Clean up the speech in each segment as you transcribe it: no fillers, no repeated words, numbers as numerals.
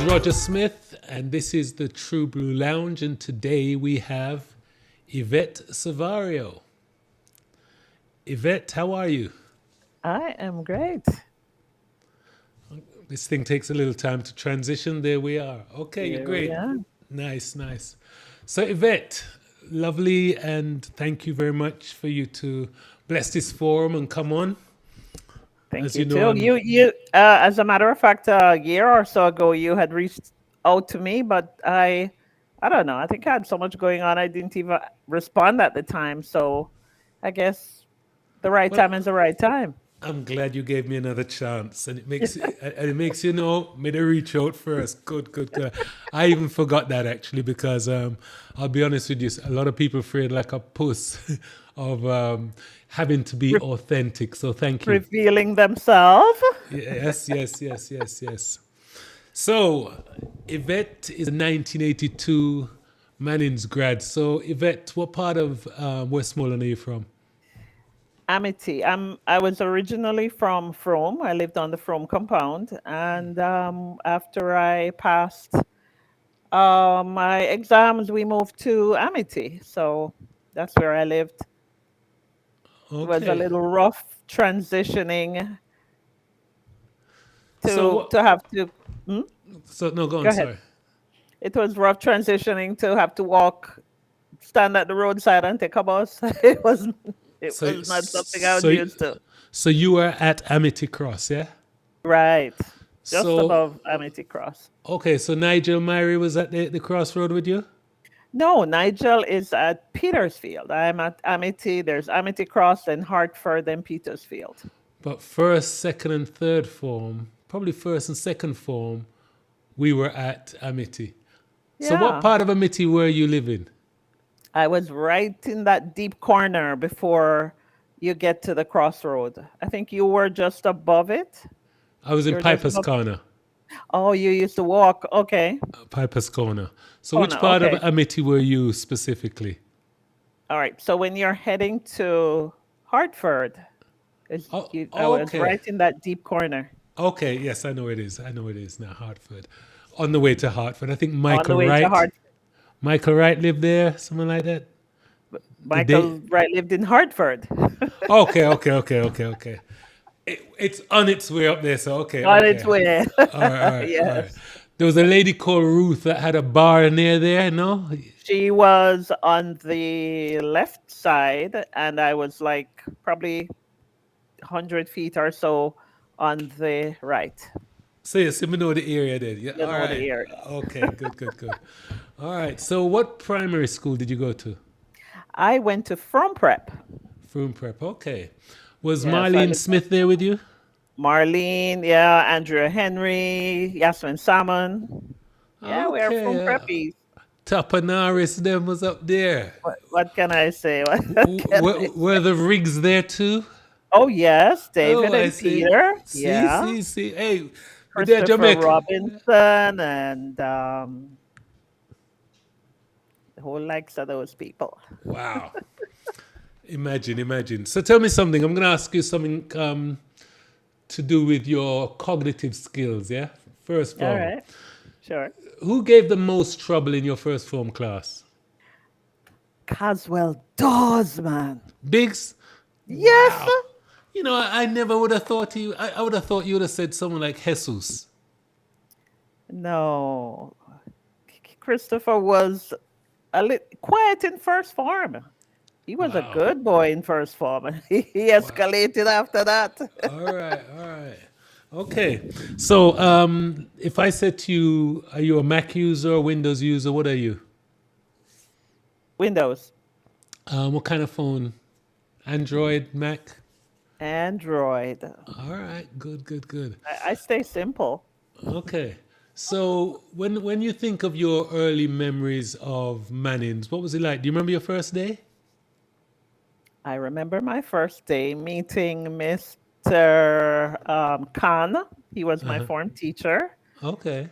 is Roger Smith, and this is the True Blue Lounge, and today we have Yvette Savariau. Yvette, how are you? I am great. This thing takes a little time to transition. There we are. Okay, you're Here we great. are. Nice, nice. So, Yvette, lovely, and thank you very much for you to bless this forum and come on. Thank As you you know, too. I'm As a matter of fact, a year or so ago, you had reached out to me, but I don't know. I think I had so much going on, I didn't even respond at the time. So, I guess the right well. time is the right time. I'm glad you gave me another chance, and it makes you know me to reach out first. Good, good, good. I even forgot that actually because I'll be honest with you, a lot of people afraid like a puss of having to be Re- authentic. So thank you. Revealing themselves. Yes, yes, yes, yes, yes. So Yvette is a 1982 Manning's grad. So Yvette, what part of Westmoreland are you from? Amity. I was originally from Frome. I lived on the Frome compound, and after I passed my exams, we moved to Amity. So that's where I lived. It was a Okay. little rough transitioning So what? to have to. Hmm? So no, go Go on. ahead. Sorry. It was rough transitioning to have to walk, stand at the roadside, and take a bus. It was it So, was not something I was so, used to. so you were at Amity Cross, yeah? Right, just So, above Amity Cross. okay, so Nigel Myrie was at the crossroad with you? No, Nigel is at Petersfield. I'm at Amity. There's Amity Cross and Hartford and Petersfield. But first, second, and third form, probably first and second form, we were at Amity. So, what Yeah. part of Amity were you living? I was right in that deep corner before you get to the crossroad. I think you were just above it. I was You in were just Piper's above. Corner. Oh, you used to walk. Okay. Piper's Corner. So, Oh, which no. part of Okay. Amity were you specifically? All right. So when you're heading to Hartford, Oh, I was okay. right in that deep corner Okay, yes, I know it is. I know it is now, Hartford. On the way to Hartford. I think on the Michael way to Wright. Hartford. Michael Wright lived there, something like that. Did they? Michael Wright lived in Hartford. Okay, okay, okay, okay, okay. It's on its way up there, so okay, On its okay. way. All right, all right, all right. Yes. There was a lady called Ruth that had a bar near there, no? She was on the left side, and I was like probably 100 feet or so on the right. So yes, we know the area then. Yeah, You all know right. the area. Okay, good, good, good. All right. So what primary school did you go to? I went to From Prep. Froome Prep. Okay. Was Yeah, so I Marlene lived Smith there with you? Marlene, yeah, Andrea Henry, Yasmin Salmon. Yeah, we are from Okay. Preppies. Tapanaris them was up there. What can I say? What can I Were say? the rigs there too? Oh, yes, Oh, David I and see. Peter. See, Yeah. see, see. Hey, we there Christopher Jamaica. Robinson and the whole likes of those people. Wow. Imagine, imagine. So tell me something. I'm going to ask you something to do with your cognitive skills, yeah? First All form. right, sure. Who gave the most trouble in your first form class? Caswell does, man. Biggs? Yes. Wow. You know, I never would have thought I would have thought you would have said someone like Jesus. No. Christopher was a little quiet in first form. He was a Wow. good boy in first form. He Wow. escalated after that. All right, all right. Okay. So, if I said to you, are you a Mac user, Windows user? What are you? Windows, What kind of phone? Android, Mac? Android. All right, good, good, good. I stay simple. Okay. So, when you think of your early memories of Manning's, what was it like? Do you remember your first day? I remember my first day meeting Mr. Khan. He was my Uh-huh. form teacher. Okay.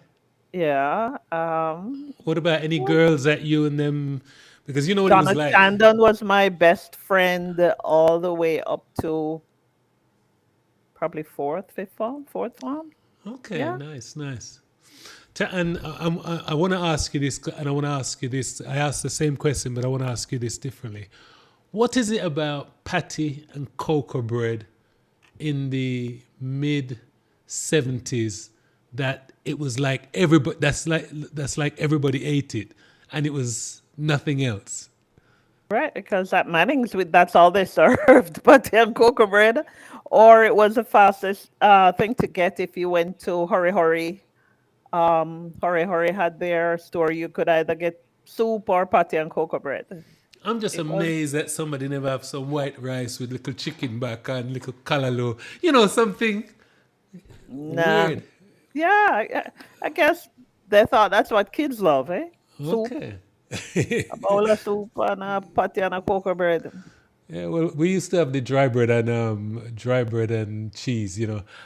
Yeah. What about any Well, girls that you and them? Because you know what it was Donna like. Chandon was my best friend all the way up to probably fourth, fifth form, fourth form. Okay, Yeah. nice, nice. And I want to ask you this, and I want to ask you this. I asked the same question, but I want to ask you this differently. What is it about patty and cocoa bread in the mid 70s that it was like everybody? That's like everybody ate it, and it was nothing else. Right, because at Manning's, that's all they served, but and cocoa bread, or it was the fastest thing to get if you went to Hurry Hurry. Hurry Hurry had their store. You could either get soup or patty and cocoa bread. I'm just It was amazed that somebody never have some white rice with little chicken back and little callaloo. Something nah. weird. Yeah, I guess they thought that's what kids love, eh? Soup, Okay. a bowl of soup, and a patty and a cocoa bread. Yeah, well, we used to have the dry bread and cheese.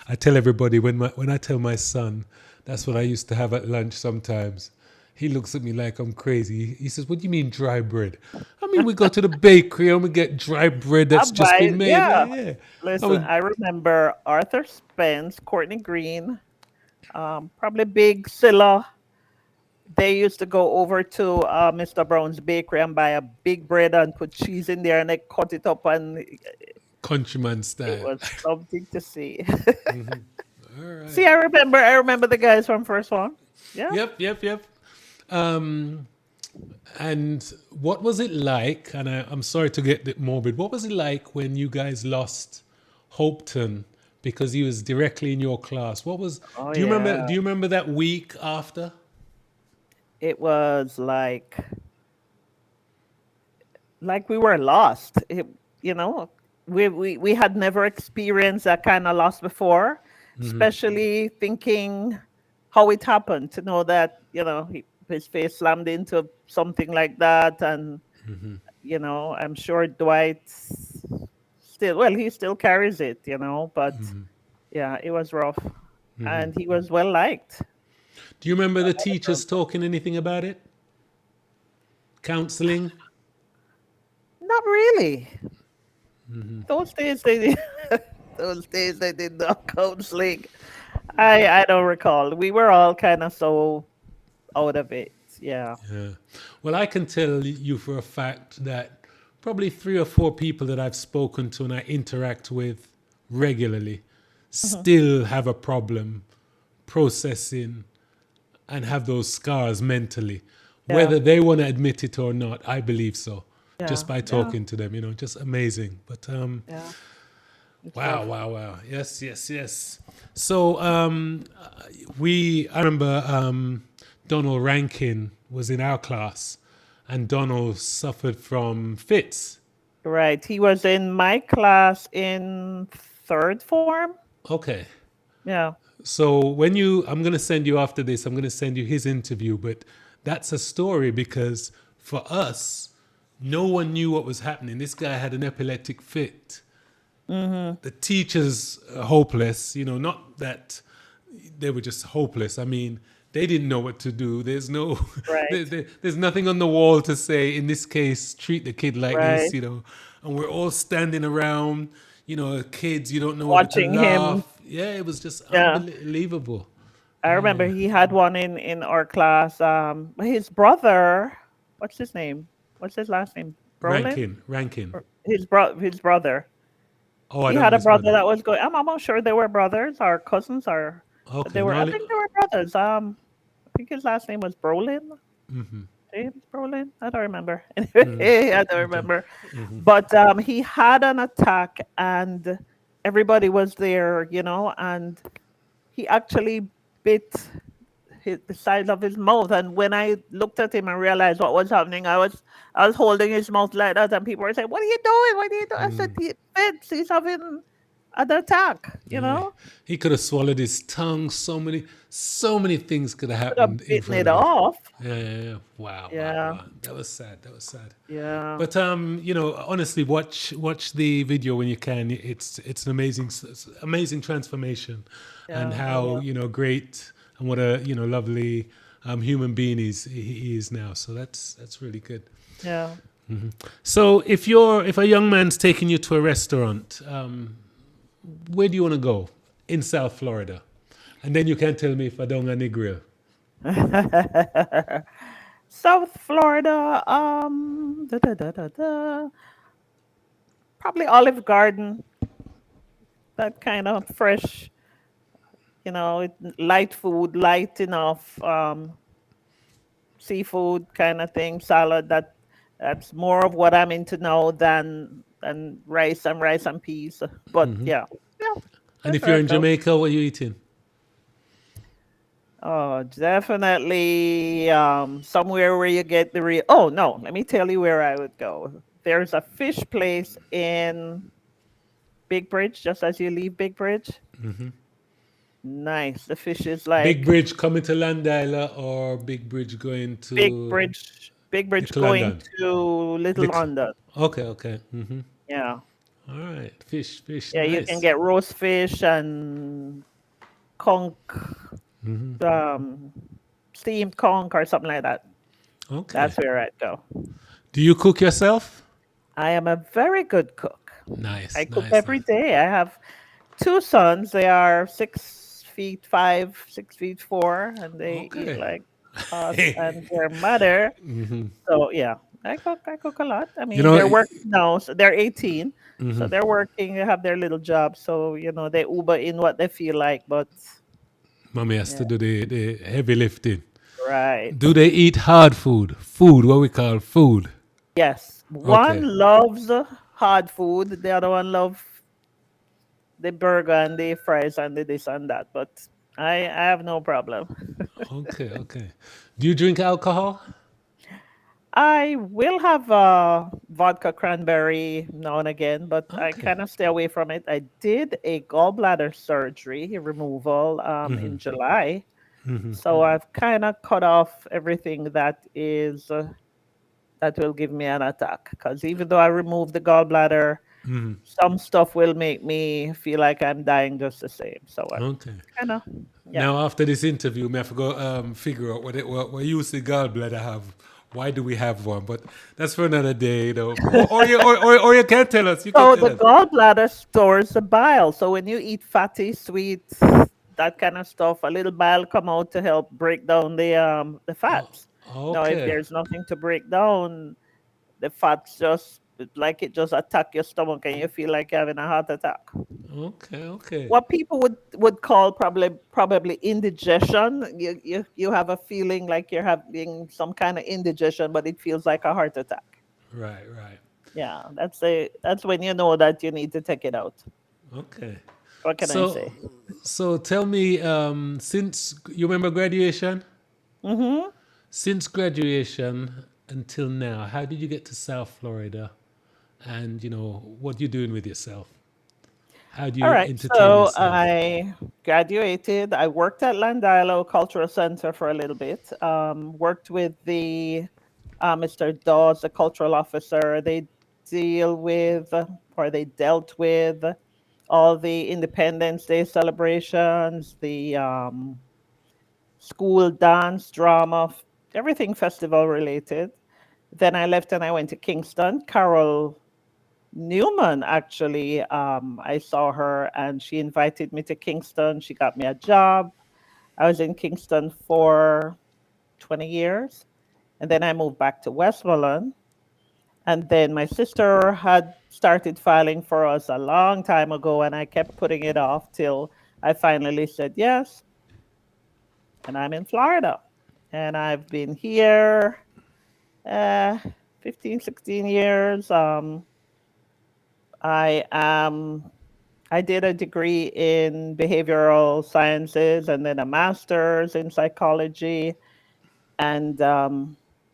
I tell everybody when I tell my son that's what I used to have at lunch sometimes. He looks at me like I'm crazy. He says, "What do you mean dry bread?" I mean, we go to the bakery and we get dry bread I that's just buy, been made. yeah. Yeah. I Listen, would I remember Arthur Spence, Courtney Green, probably Big Silla. They used to go over to Mr. Brown's bakery and buy a big bread and put cheese in there, and they cut it up, and countryman it style. was something to see. All See, right. I remember the guys from first one. Yeah. Yep. Um, and what was it like? And I'm sorry to get a bit morbid. What was it like when you guys lost Hopeton because he was directly in your class? What was? Oh Do you remember? yeah. Do you remember that week after? It was like we were lost. You know, we had never experienced that kind of loss before, especially thinking how it happened, to know that, his face slammed into something like that. And, I'm sure Dwight still, well, he still carries it, but yeah, it was rough. And he was well liked. Do you remember the teachers talking anything about it? Counseling? Not really. Those days they did, those days they did not counseling. I don't recall. We were all kind of so out of it. Yeah. Yeah. Well, I can tell you for a fact that probably 3 or 4 people that I've spoken to and I interact with regularly still have a problem processing and have those scars mentally. Yeah. Whether they want to admit it or not, I believe so. Just Yeah. by Yeah. talking to them, just amazing. But Yeah. It's wow, rough. wow, wow. Yes. So I remember Donald Rankin was in our class, and Donald suffered from fits. Right. He was in my class in third form. Okay. Yeah. So I'm going to send you after this, I'm going to send you his interview, but that's a story because for us, no one knew what was happening. This guy had an epileptic fit. The teachers are hopeless, not that they were just hopeless. I mean, they didn't know what to do. There's no, Right. there's nothing on the wall to say, in this case, treat the kid like this, Right. and we're all standing around, kids, you don't know whether to Watching him. laugh. Yeah, it was just Yeah. unbelievable. I remember he had one in our class. His brother, what's his name? What's his last name? Brolin? Rankin. His brother. Oh, I He don't had know a his brother brother. that was going. I'm almost sure they were brothers or cousins, or Okay, they were. I think they were brothers. I think his last name was Brolin. James Brolin. I don't remember. I don't okay. remember. But he had an attack, and everybody was there, and he actually bit the sides of his mouth. And when I looked at him and realized what was happening, I was holding his mouth like that, and people were saying, "What are you doing? What are you doing?" I said, He's having an attack. Yeah. He could have swallowed his tongue. So many things could have Could have happened in bitten front it of us. off. Yeah. Wow. Yeah, That was sad. yeah, But honestly, watch the video when you can. It's an amazing transformation, and yeah. I how will. great and what a lovely human being he is now. So that's really good. Yeah. So if a young man's taking you to a restaurant, where do you want to go in South Florida? And then you can tell me if I don't any grill. South Florida, probably Olive Garden, that kind of fresh, light food, light enough, seafood kind of thing, salad. That's more of what I'm into now than rice and peas. But yeah, yeah, And that's if you're where I in go. Jamaica, what are you eating? Oh, definitely somewhere where you get the real. Oh no, let me tell you where I would go. There's a fish place in Big Bridge, just as you leave Big Bridge. Nice. The fish is Big like Bridge coming to Landila or Big Bridge going to Big Bridge Little going London? to Little Little. London. Okay, okay. Yeah. All right. Fish, fish. Yeah, you can Nice. get roast fish and conch, um, steamed conch or something like that. Okay. That's where I'd go. Do you cook yourself? I am a very good cook. I Nice, cook nice, every nice. day. I have two sons. They are 6 feet 5, 6 feet 4, and they eat Okay. like us and their mother. So yeah, I cook a lot. I You mean, know, they're working now, so they're 18. So they're working, they have their little job. So, they Uber in what they feel like, but mommy has yeah, to do the heavy lifting. right. Do they eat hard food? Food, what we call food. Yes. Okay. One loves hard food, the other one loves the burger and the fries and the this and that. But I have no problem. Okay, okay. Do you drink alcohol? I will have vodka cranberry now and again, but I Okay. kind of stay away from it. I did a gallbladder surgery removal in July, so I've kind of cut off everything that will give me an attack. Because even though I removed the gallbladder, some stuff will make me feel like I'm dying just the same. So I Okay. kind of, yeah. Now, after this interview, me have to go figure out what use the gallbladder have. Why do we have one? But that's for another day, though. Or you can tell us. You can So tell the us. gallbladder stores the bile. So when you eat fatty, sweet, that kind of stuff, a little bile come out to help break down the Oh, fats. Now, if okay. there's nothing to break down, the fats it just attack your stomach and you feel like you're having a heart attack. Okay. Okay. What people would call probably indigestion. You have a feeling like you're having some kind of indigestion, but it feels like a heart attack. Right. Right. Yeah, that's when you know that you need to take it out. Okay. What can I So, say? so tell me, since you remember graduation, Mm-hmm. since graduation until now, how did you get to South Florida? And what you doing with yourself? How do All you right. entertain So yourself? I graduated. I worked at Landilo Cultural Center for a little bit. Worked with the Mr. Dawes, the cultural officer. They deal with or they dealt with all the Independence Day celebrations, the school dance, drama, everything festival related. Then I left and I went to Kingston. Carol Newman, actually, I saw her and she invited me to Kingston. She got me a job. I was in Kingston for 20 years. And then I moved back to Westmoreland. And then my sister had started filing for us a long time ago, and I kept putting it off till I finally said yes. And I'm in Florida. And I've been here uh, 15, 16 years. I am I did a degree in behavioral sciences and then a master's in psychology. And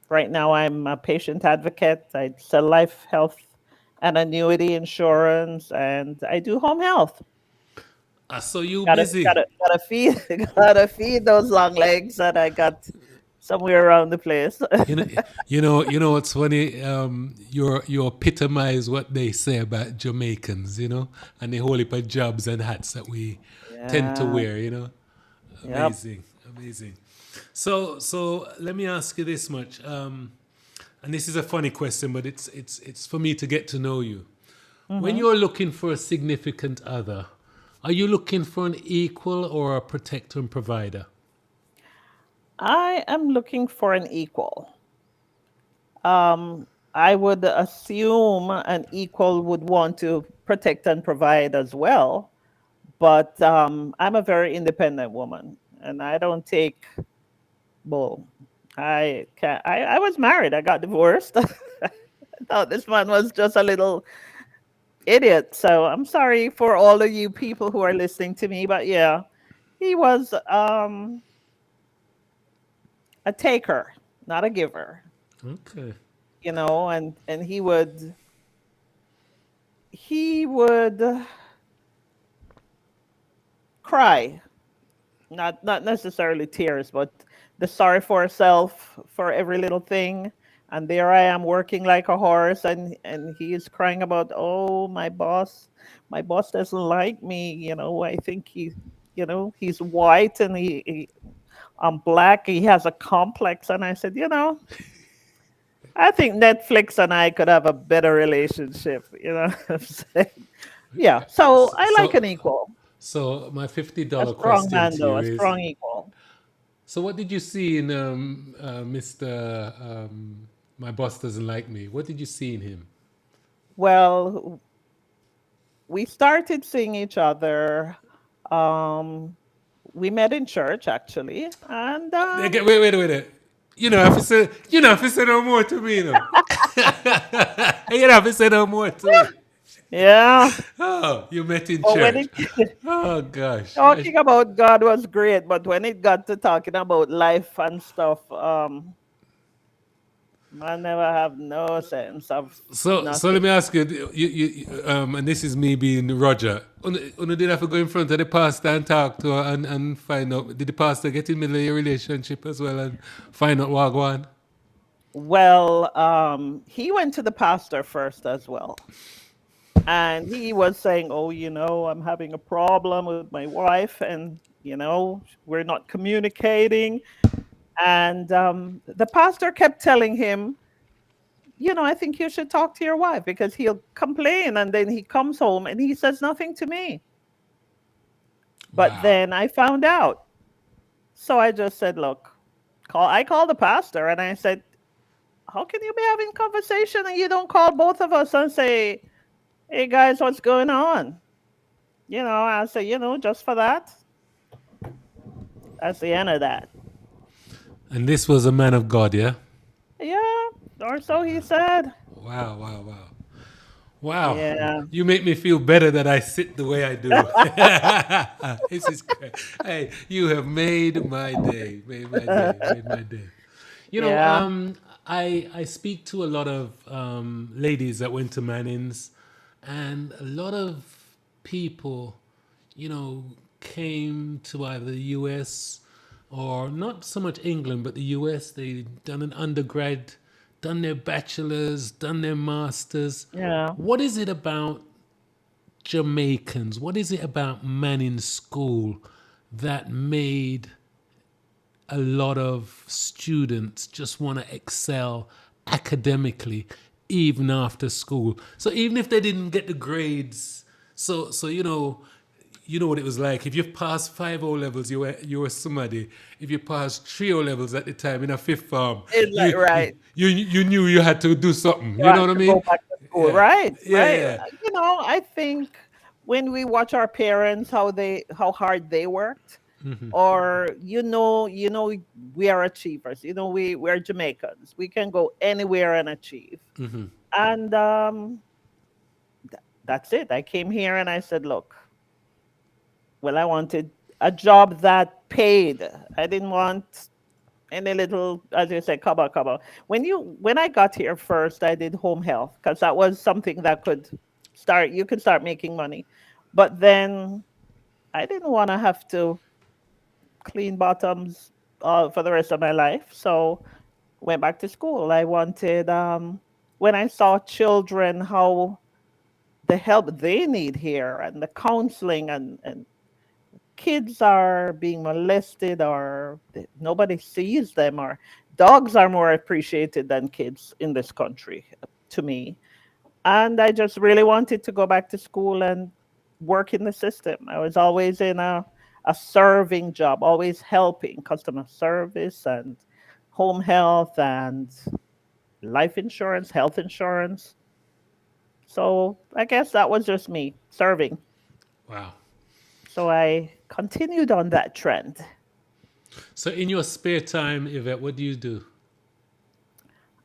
right now I'm a patient advocate. I sell life, health, and annuity insurance, and I do home health. I saw you Gotta, busy. gotta, gotta feed, gotta feed those long legs that I got somewhere around the place. You know, you know what's funny? You epitomize what they say about Jamaicans, and the whole heap of jobs and hats that we tend to Yeah. wear. Yep. Amazing, amazing. So let me ask you this much, and this is a funny question, but it's for me to get to know you. When Hmm. you're looking for a significant other, are you looking for an equal or a protector and provider? I am looking for an equal. I would assume an equal would want to protect and provide as well, but I'm a very independent woman, and I don't take bull. I can I was married. I got divorced. I thought this man was just a little idiot. So I'm sorry for all of you people who are listening to me, but yeah, he was a taker, not a giver. Okay. And he would cry, not necessarily tears, but the sorry for herself for every little thing. And there I am working like a horse, and he is crying about, oh, my boss doesn't like me. I think he's white, and I'm black. He has a complex. And I said, I think Netflix and I could have a better relationship. What I'm saying? Yeah. So I like So, an equal, so my a $50 strong question man, to though, you a is: strong equal. so what did you see in Mr. My boss doesn't like me? What did you see in him? Well, we started seeing each other. Um, we met in church, actually, and Wait. You know, if you say no more to me, you know. You know, if you say no more to me. yeah. Oh, you met in But when church. it Oh gosh. talking about God was great, but when it got to talking about life and stuff, I never have no sense of So let nothing. me ask you, and this is me being Roger. Uno did have to go in front of the pastor and talk to her and find out. Did the pastor get in the middle of your relationship as well and find out what going on? Well, he went to the pastor first as well. And he was saying, oh, I'm having a problem with my wife, and we're not communicating. And the pastor kept telling him, I think you should talk to your wife, because he'll complain, and then he comes home and he says nothing to me. But Wow. then I found out. So I just said, look, I called the pastor and I said, how can you be having conversation and you don't call both of us and say, hey guys, what's going on? I say, just for that, that's the end of that. And this was a man of God, yeah? Yeah, or so he said. Wow. Wow. Yeah, You make me feel better that I sit the way I do. This is great. Hey, you have made my day. Made my day. Made my day. You know, yeah, I speak to a lot of ladies that went to Mannings, and a lot of people, came to either the U.S. or not so much England, but the U.S. They done an undergrad, done their bachelors, done their masters. yeah. What is it about Jamaicans? What is it about Manning School that made a lot of students just want to excel academically even after school? So even if they didn't get the grades, so you know what it was like. If you passed five O levels, you were somebody. If you passed three O levels at the time in a fifth form, It's like, right. you knew you had to do something. You You know have what I to go mean? back to school. Yeah, Right, yeah, right. yeah. I think when we watch our parents, how hard they worked, or we are achievers. We're Jamaicans. We can go anywhere and achieve. And that's it. I came here and I said, look, well, I wanted a job that paid. I didn't want any little, as you say, cover. When I got here first, I did home health, because that was something that you could start making money. But then I didn't want to have to clean bottoms for the rest of my life. So went back to school. I wanted, when I saw children, how the help they need here, and the counseling, and kids are being molested, or nobody sees them, or dogs are more appreciated than kids in this country, to me. And I just really wanted to go back to school and work in the system. I was always in a serving job, always helping customer service and home health and life insurance, health insurance. So I guess that was just me serving. Wow. So I continued on that trend. So in your spare time, Yvette, what do you do?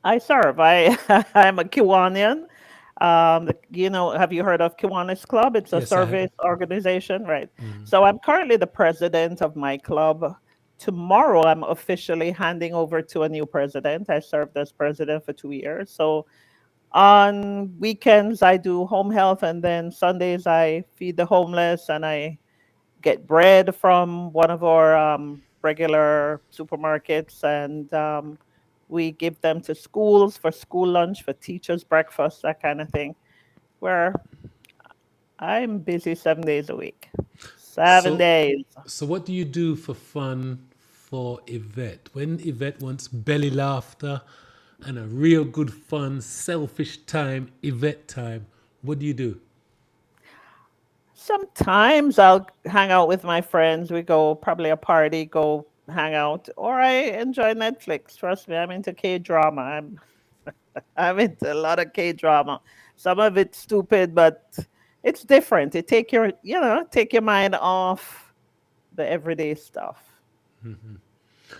I serve. I'm a Kiwanian. Have you heard of Kiwanis Club? It's a Yes, I have. service organization, right? So I'm currently the president of my club. Tomorrow, I'm officially handing over to a new president. I served as president for 2 years. So on weekends, I do home health, and then Sundays, I feed the homeless and I get bread from one of our regular supermarkets, and we give them to schools for school lunch, for teachers' breakfast, that kind of thing. Where I'm busy 7 days a week. Seven So, days. so what do you do for fun for Yvette? When Yvette wants belly laughter and a real good fun, selfish time, Yvette time, what do you do? Sometimes I'll hang out with my friends. We go probably a party, go hang out, or I enjoy Netflix. Trust me, I'm into K drama. I'm into a lot of K drama. Some of it's stupid, but it's different. It take your mind off the everyday stuff. So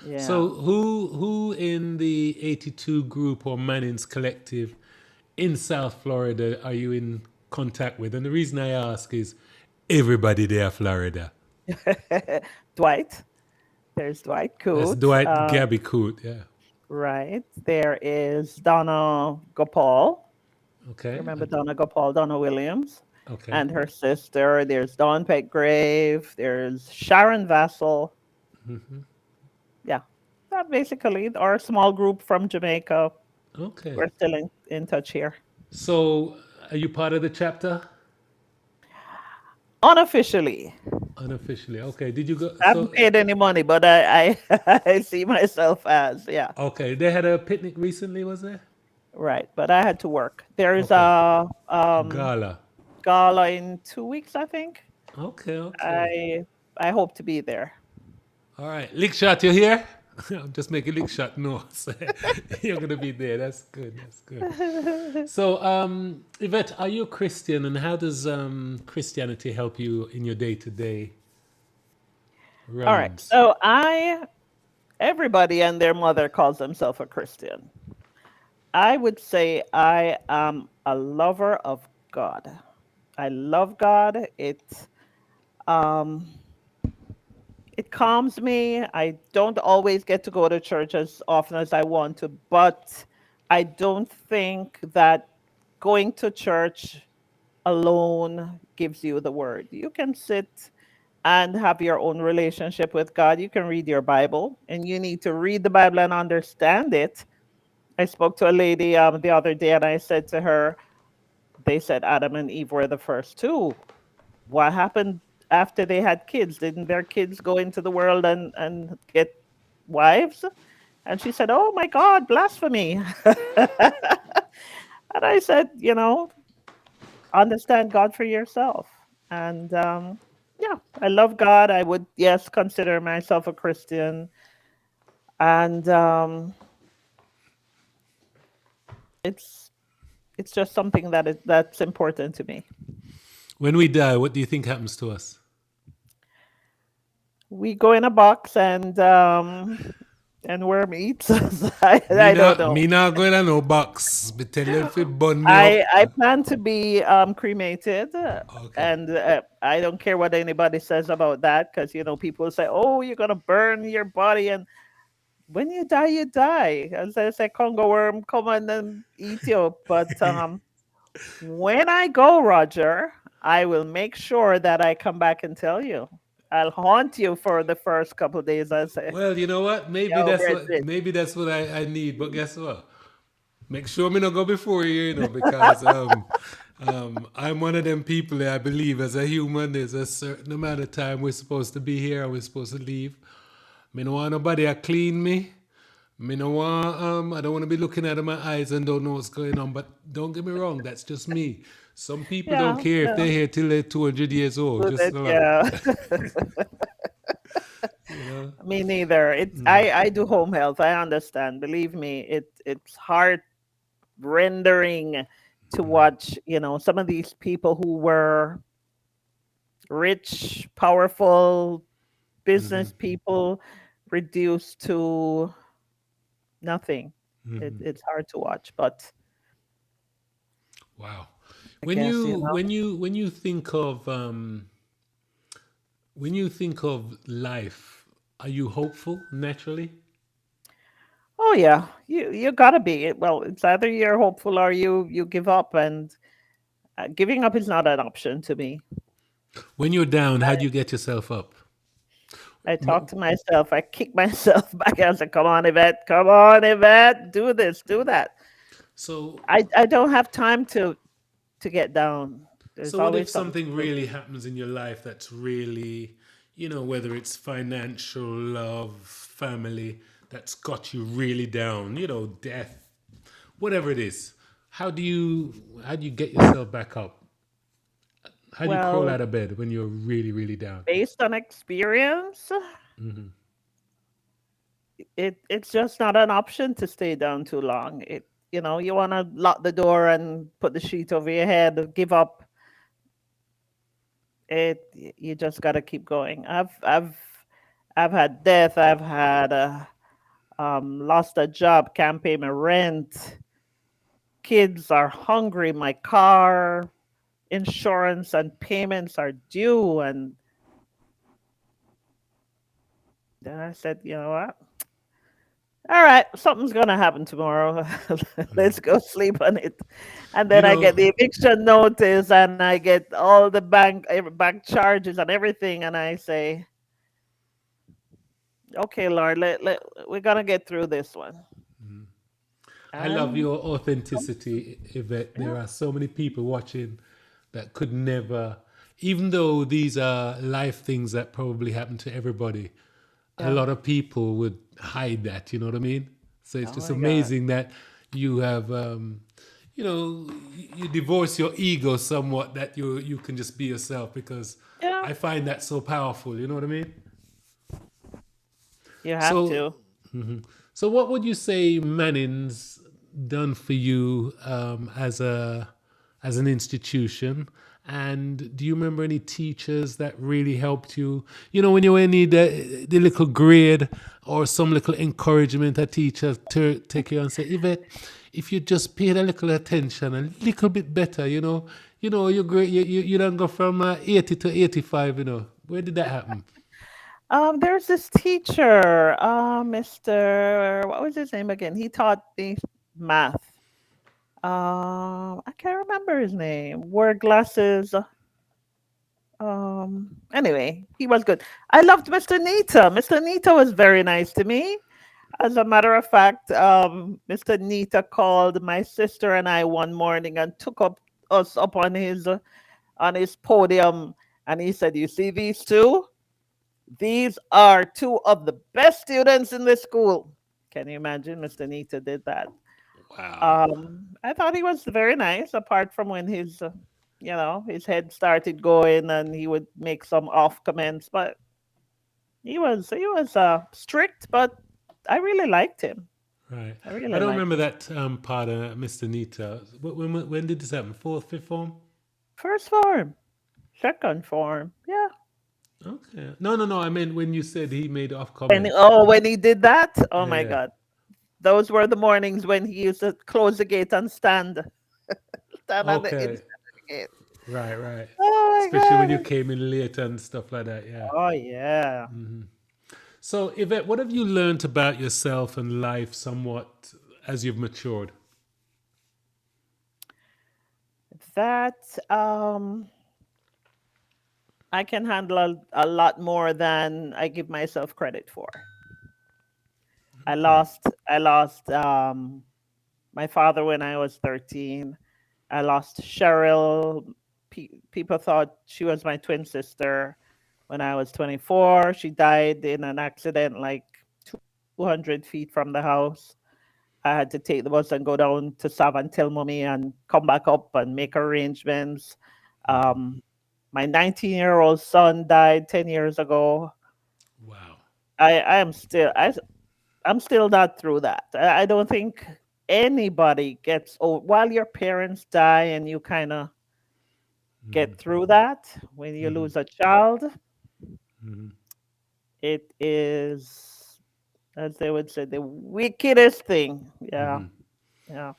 Yeah. who in the 82 group or Manning's collective in South Florida are you in contact with? And the reason I ask is everybody there, Florida. Dwight. There's Dwight That's Coote. Dwight Gabby Coot, yeah. Right. There is Donna Gopal. Okay. Remember Donna Gopal, Donna Williams, Okay. and her sister. There's Dawn Petgrave. There's Sharon Vassell. Yeah. That basically our small group from Jamaica. Okay. We're still in touch here. So are you part of the chapter? Unofficially. Unofficially. Okay. Did you go? I haven't So, paid any money, but I I see myself as, yeah. okay. They had a picnic recently, was there? Right. But I had to work. There is Okay. a Gala. gala in 2 weeks, I think. Okay. Okay. I I hope to be there. All right. Lick shot, you here? I'm just making lick shot notes. You're going to be there. That's good. That's good. So, Yvette, are you a Christian and how does Christianity help you in your day to day All right. runnings? So everybody and their mother calls themselves a Christian. I would say I am a lover of God. I love God. Um it calms me. I don't always get to go to church as often as I want to, but I don't think that going to church alone gives you the word. You can sit and have your own relationship with God. You can read your Bible, and you need to read the Bible and understand it. I spoke to a lady the other day, and I said to her, they said Adam and Eve were the first two. What happened after they had kids? Didn't their kids go into the world and get wives? And she said, oh my God, blasphemy. And I said, understand God for yourself. And yeah, I love God. I would, yes, consider myself a Christian. And it's it's just something that's important to me. When we die, what do you think happens to us? We go in a box and worm eats us. I don't know. Me not going to no box. Be tell them if it burn me up. I plan to be cremated, Okay. and I don't care what anybody says about that, because people say, "Oh, you're gonna burn your body," and when you die, you die. As I say, Congo worm, come on and eat you. But when I go, Roger, I will make sure that I come back and tell you. I'll haunt you for the first couple of days. I say, Well, you know what? yo, where's it? Maybe that's what I need. But guess what? Make sure me not go before you, because I'm one of them people that I believe as a human, there's a certain amount of time we're supposed to be here and we're supposed to leave. Me no want nobody to clean me. Me no want I don't want to be looking out of my eyes and don't know what's going on. But don't get me wrong, that's just me. Some people don't Yeah, care if yeah, they're here till they're 200 years old. so Just that, yeah. You know. Me neither. I do home health. I understand. Believe me, it's heart rendering to watch, some of these people who were rich, powerful business people reduced to nothing. It's hard to watch, but Wow. I When guess, you when you when you think of life, are you hopeful naturally? oh yeah, you gotta be. Well, it's either you're hopeful or you give up, and giving up is not an option to me. When you're down, how do you get yourself up? I talk M- to myself. I kick myself back. I say, "Come on, Yvette. Come on, Yvette. Do this. Do that." So, I don't have time to get down. There's so what if always something something to do. really happens in your life that's really, whether it's financial, love, family, that's got you really down, death, whatever it is. How do you get yourself back up? How do you crawl Well, out of bed when you're really, really down? based on experience, it's just not an option to stay down too long. You want to lock the door and put the sheet over your head, give up. You just got to keep going. I've had death. I've had lost a job, can't pay my rent. Kids are hungry. My car insurance and payments are due. And then I said, you know what? All right, something's gonna happen tomorrow. Let's go sleep on it. And You then I get know, the eviction notice, and I get all the bank charges and everything, and I say, "Okay, Lord, we're gonna get through this one." I love And your authenticity, Yvette. yeah, There are so many people watching that could never, even though these are life things that probably happen to everybody, a yeah. lot of people would hide that, you know what I mean? So it's Oh just my God. amazing that you have, you divorce your ego somewhat, that you can just be yourself, because Yeah, I find that so powerful, you know what I mean? you have So, to. so what would you say Manning's done for you as an institution? And do you remember any teachers that really helped you? You know, when you need the little grade or some little encouragement, a teacher to take you and say, Yvette, if you just paid a little attention, a little bit better, you're great. You don't go from 80 to 85. Where did that happen? There's this teacher, Mr. What was his name again? He taught me math. I can't remember his name. Wore glasses. Anyway, he was good. I loved Mr. Nita. Mr. Nita was very nice to me. As a matter of fact, Mr. Nita called my sister and I one morning and took up us up on his podium, and he said, "You see these two? These are two of the best students in the school." Can you imagine? Mr. Nita did that. Wow. I thought he was very nice, apart from when his head started going and he would make some off comments. But he was strict, but I really liked him. Right. I I really don't liked remember him. that part of Mr. Nita. When did this happen? Fourth, fifth form? First form, second form, yeah. Okay. No, no, no. I mean, when you said he made off And comments. when he did that, oh my Yeah. God, those were the mornings when he used to close the gate and stand on the Okay. inside of the gate. Right, right. Oh my Especially when you God. came in late and stuff like that. Yeah. Oh yeah. So, Yvette, what have you learned about yourself and life somewhat as you've matured? That I can handle a lot more than I give myself credit for. Okay. I lost my father when I was 13. I lost Cheryl. People thought she was my twin sister when I was 24. She died in an accident like 200 feet from the house. I had to take the bus and go down to Sav and tell mommy and come back up and make arrangements. Um, my 19-year-old son died 10 years ago. Wow. I am still I'm still not through that. I don't think anybody gets old while your parents die and you kind of get through that. When you lose a child, it is, as they would say, the wickedest thing. Yeah, yeah.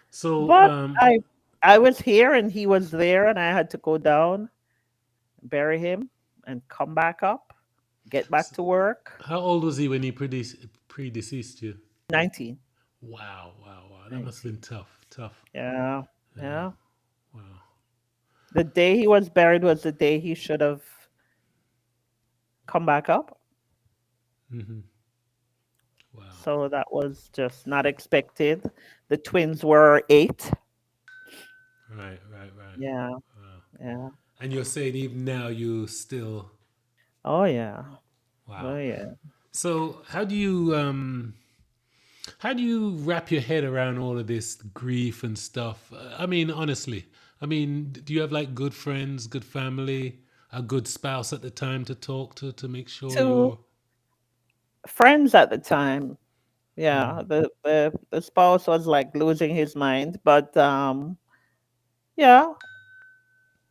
So, But I was here and he was there, and I had to go down, bury him, and come back up, get back to work. how old was he when he predeceased you? 19. Wow, wow, wow. That must have 19. been tough, tough. Yeah, Yeah, yeah. wow. The day he was buried was the day he should have come back up. Wow. So that was just not expected. The twins were 8. Right, right, right. Yeah, Wow. yeah. And you're saying even now you still, Oh yeah. Oh wow. yeah. So how do you wrap your head around all of this grief and stuff? I mean, honestly, I mean, do you have like good friends, good family, a good spouse at the time to talk to make sure Two you're friends at the time. Yeah, the spouse was like losing his mind, but yeah,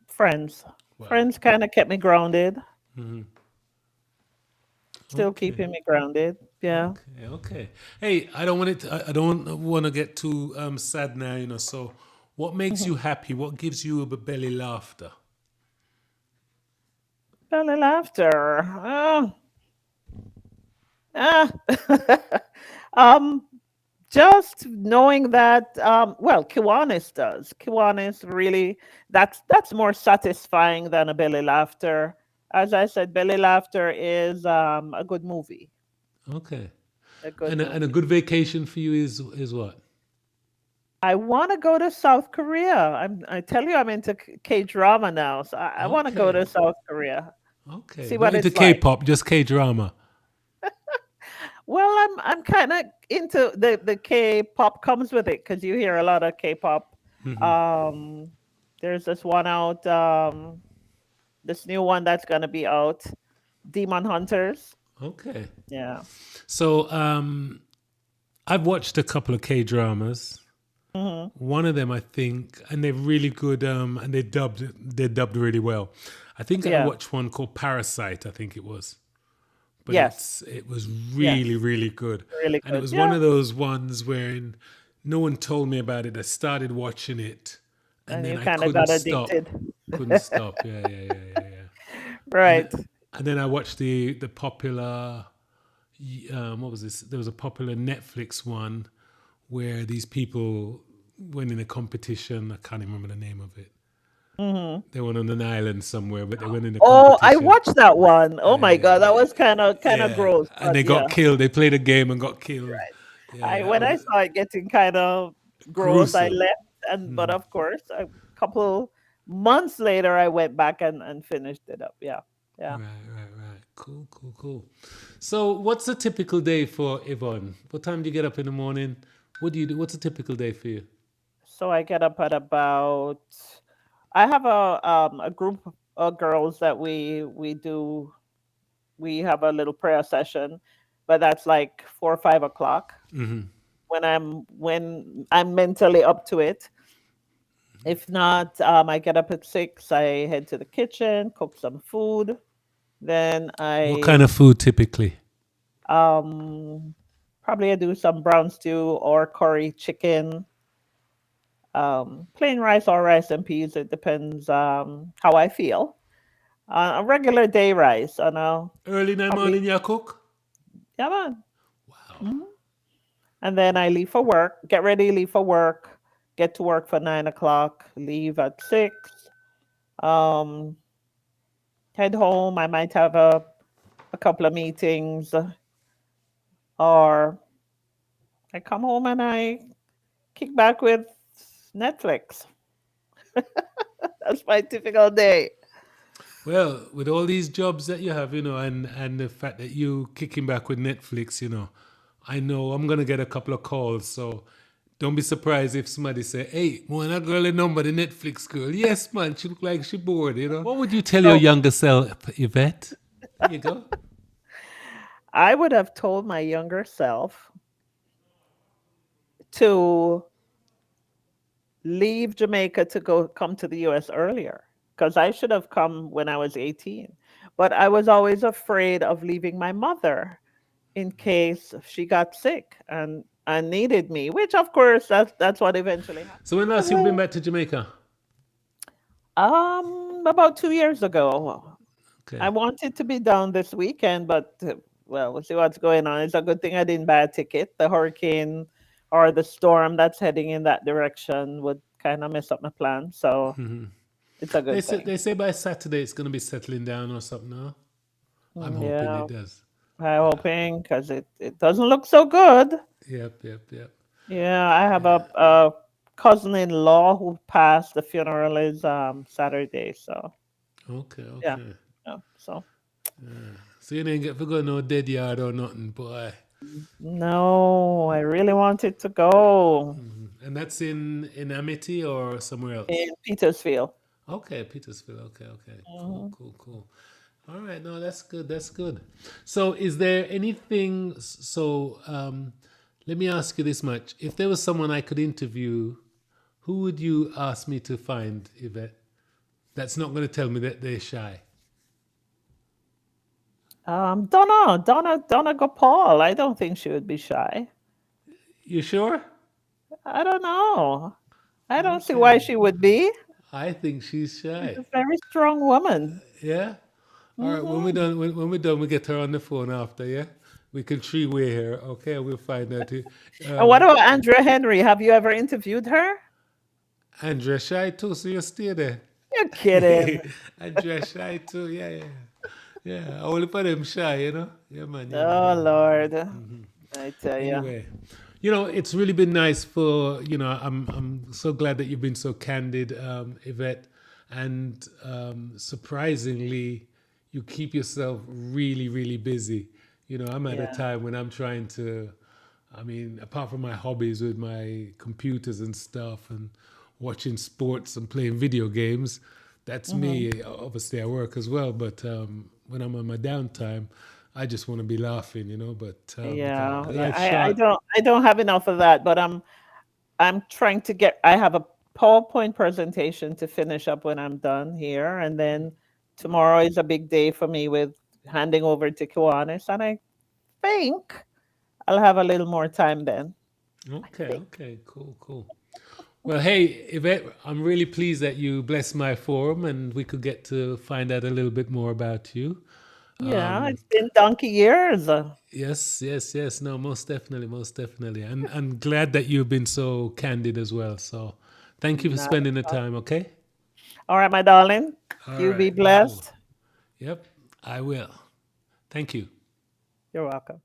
friends. wow. Friends kind of kept me grounded, still Okay. keeping me grounded. Yeah. Okay, okay. Hey, I don't want it. I don't want to get too sad now, you know. So, what makes you happy? What gives you a belly laughter? Belly laughter. Ah. um, just knowing that, well, Kiwanis does. Kiwanis really, that's more satisfying than a belly laughter. As I said, belly laughter is a good movie. Okay, A good and a movie. good vacation for you is what? I want to go to South Korea. I tell you, I'm into K drama now, so I want to go Okay, to South Korea, okay. see Not what into it's like. K-pop, just K-drama. Well, I'm kind of into the K-pop comes with it because you hear a lot of K-pop. Um, there's this one out, this new one that's gonna be out, Demon Hunters. Okay. Yeah. So, I've watched a couple of K-dramas. Hmm. One of them, I think, and they're really good. And they're dubbed really well. I think I Yeah. watched one called Parasite. I think it was. But Yes. it was really Yes. really good, Really and it good. was one Yeah. of those ones where no one told me about it. I started watching it, and And then you I kind of couldn't got stop, addicted. couldn't stop. Yeah, yeah, yeah, yeah, yeah. And Right. and then I watched the popular. What was this? There was a popular Netflix one where these people went in a competition. I can't remember the name of it. Hmm. They went on an island somewhere, but they went in a Oh, I competition. watched that one. Oh my God, that was kind of Yeah, gross, and but they got yeah. killed. They played a game and got killed. Yeah, I that When I was saw it getting kind of gross, I gruesome. left, and but of course, a couple months later, I went back and finished it up. Yeah, yeah. Right, right, right. Cool, cool, cool. So, what's a typical day for Yvonne? What time do you get up in the morning? What do you do? What's a typical day for you? So I get up at about. I have a group of girls that we have a little prayer session, but that's like 4 or 5 o'clock when I'm mentally up to it. If not, I get up at 6. I head to the kitchen, cook some food. Then What kind I of food typically? um, probably I do some brown stew or curry chicken, plain rice or rice and peas. It depends how I feel. A regular day rice, and Early in the probably, morning, you cook? yeah, man. Wow. Mhm. And then I leave for work, get ready, leave for work, get to work for 9 o'clock, leave at 6. Um, Head home. I might have a couple of meetings, or I come home and I kick back with Netflix. That's my typical day. Well, with all these jobs that you have, and the fact that you kicking back with Netflix, I know I'm gonna get a couple of calls. So don't be surprised if somebody say, "Hey, man, that girl a number, the Netflix girl." Yes, man, she look like she bored. What would you tell your So younger self, Yvette? There you go. I would have told my younger self to leave Jamaica to go come to the US earlier because I should have come when I was 18. But I was always afraid of leaving my mother in case she got sick and needed me, which of course that's what eventually happened. So when last you've been back to Jamaica? About 2 years ago. I Okay. wanted to be down this weekend, but well, we'll see what's going on. It's a good thing I didn't buy a ticket. The hurricane or the storm that's heading in that direction would kind of mess up my plan. So it's a They good say thing. they say by Saturday it's gonna be settling down or something. No? I'm hoping Yeah, it does. I'm hoping because it doesn't look so good. Yep, yep, yep. Yeah, I have a cousin-in-law who passed. The funeral is Saturday, so Okay, yeah, okay. yeah. So So you didn't get to go no dead yard or nothing, boy. no, I really wanted to go And that's in Amity or somewhere else? in Petersfield. Okay, Petersfield. Okay, okay. Cool, Mhm. cool, cool. All right, no, that's good. That's good. So, is there anything? So, let me ask you this much: if there was someone I could interview, who would you ask me to find, Yvette? That's not going to tell me that they're shy. Donna Gopal. I don't think she would be shy. You sure? I don't know. I don't see why Okay. she would be. I think she's She's shy. a very strong woman. Yeah. All right. When we're Hmm. done, when we're done, we get her on the phone after. Yeah. We can three-way her. Okay. We'll find out. And what Um, about Andrea Henry? Have you ever interviewed her? Andrea shy too, so you stay there. You're kidding. Andrea shy too. Yeah, yeah, yeah. Yeah. Only for them shy, you know. Yeah, man. Yeah, man. Oh Yeah, man. Lord, I tell you. Anyway, it's really been nice for I'm so glad that you've been so candid, Yvette, and surprisingly, you keep yourself really, really busy. I'm at a Yeah. time when I'm trying to, I mean, apart from my hobbies with my computers and stuff, and watching sports and playing video games, that's Hmm. me. Obviously, I work as well, but when I'm on my downtime, I just want to be laughing, But because Yeah, yeah. life's I short. don't I don't have enough of that, but I'm trying to get. I have a PowerPoint presentation to finish up when I'm done here, and then tomorrow is a big day for me with handing over to Kiwanis, and I think I'll have a little more time then. I Okay, think. okay, cool, cool. Well, hey, Yvette, I'm really pleased that you blessed my forum and we could get to find out a little bit more about you. Yeah, it's been donkey years. Yes, yes, yes. No, most definitely, most definitely. And I'm glad that you've been so candid as well. So thank you for Not a spending the problem. time, okay? All right, my darling. All You be right, cool. blessed. Yep, I will. Thank you. You're welcome.